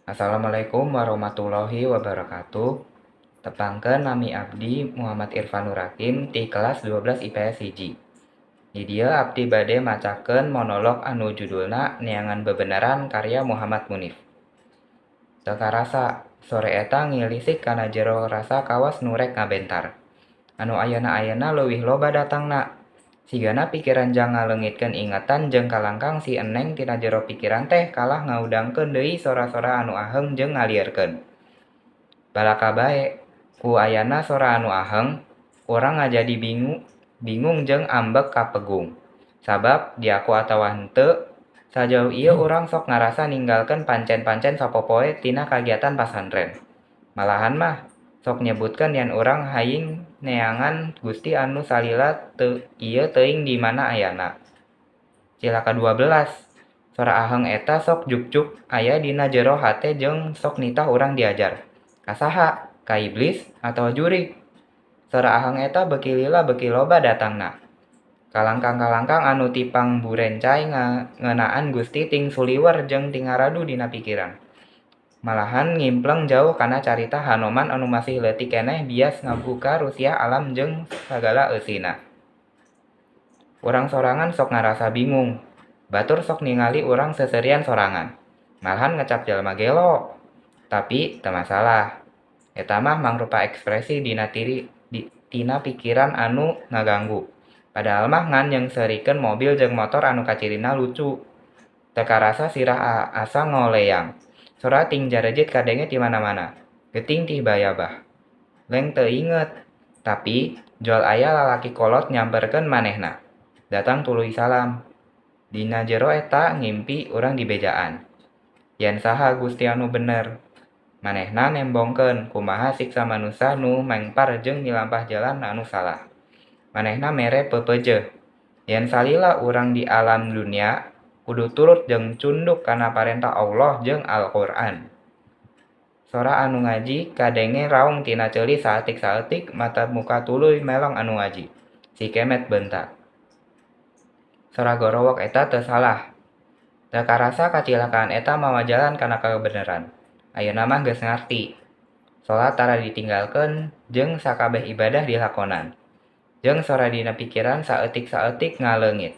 Assalamualaikum warahmatullahi wabarakatuh. Tepangkeun nami abdi Muhammad Irfan Nurakim ti kelas 12 IPS hiji. Di dieu abdi bade macakeun monolog anu judulna Neangan Bebeneran karya Muhammad Munif. Teu karasa, sore eta ngilisik kana jero rasa kawas nu rek ngabentar. Anu ayeuna-ayeuna leuwih loba datangna. Sigana pikiran jang ngaleungitkeun ingatan jeung kalangkang si Eneng tina jero pikiran teh kalah ngaudangkeun deui sora-sora anu aheng jeung ngalierkeun. Balaka bae, ku ayana sora anu aheng, urang ngajadi bingung jeung ambek kapegung. Sabab di aku atawa henteu, sajauh ieu urang sok ngarasa ninggalkeun pancen-pancen sapopoe tina kagiatan pasantren. Malahan mah sok nyebutkeun yen urang haying neangan Gusti anu salila ieu teuing di mana ayana. Cilaka 12. Sora aheng eta sok juk-juk aya dina jero hate jeung sok nitah urang diajar. Kasaha? Ka iblis atau jurig? Sora aheng eta beuki lila beuki loba datangna. Kalangkang-kalangkang anu tipang burencai ngeunaan Gusti ting suliwer jeung ting ngaradu dina pikiran. Malahan ngimpleng jauh kana carita Hanoman anu masih leutik keneh bias ngabuka rusiah alam jeung sagala eusina. Urang sorangan sok ngarasa bingung. Batur sok ningali urang seserian sorangan. Malahan ngecap jalma gelo. Tapi teu masalah. Eta mah mangrupa ekspresi tina pikiran anu ngaganggu. Padahal mah ngan yang serikeun mobil jeung motor anu kacirina lucu. Teu karasa sirah asa ngoleang. Sora ting jarejit kadenge ti mana-mana. Geuting ti bayabah. Leng teu inget. Tapi joal aya lalaki kolot nyamperkeun manehna. Datang tuluy salam. Dina jero eta ngimpi urang dibejaan. Yen saha Gusti anu bener. Manehna nembongkeun kumaha siksa manusia nu mengpar jeung nilampah jalan anu salah. Manehna mere peupeujeuh. Yen salila urang di alam dunia kudu turut jeung cunduk kana parentah Allah jeung Al-Qur'an. Sora anu ngaji kadenge raung tina ceuli saeutik-saeutik mata muka tuluy melong anu ngaji. Si kemet beuntak. Sora gorowok eta teu salah. Teu karasa kacilakaan eta mawa jalan kana kabeneran. Ayeuna mah geus ngarti. Salat tara ditinggalkeun jeung sakabeh ibadah dilakonan. Jeung sora dina pikiran saeutik-saeutik ngaleungit.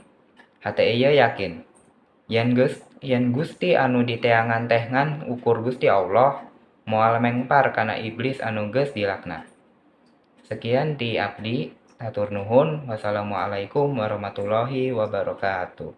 Hate ieu yakin. Yen Gusti anu diteangan teh ngan ukur Gusti Allah, moal mengpar kana iblis anu geus dilaknat. Sekian ti abdi, hatur nuhun. Wassalamualaikum warahmatullahi wabarakatuh.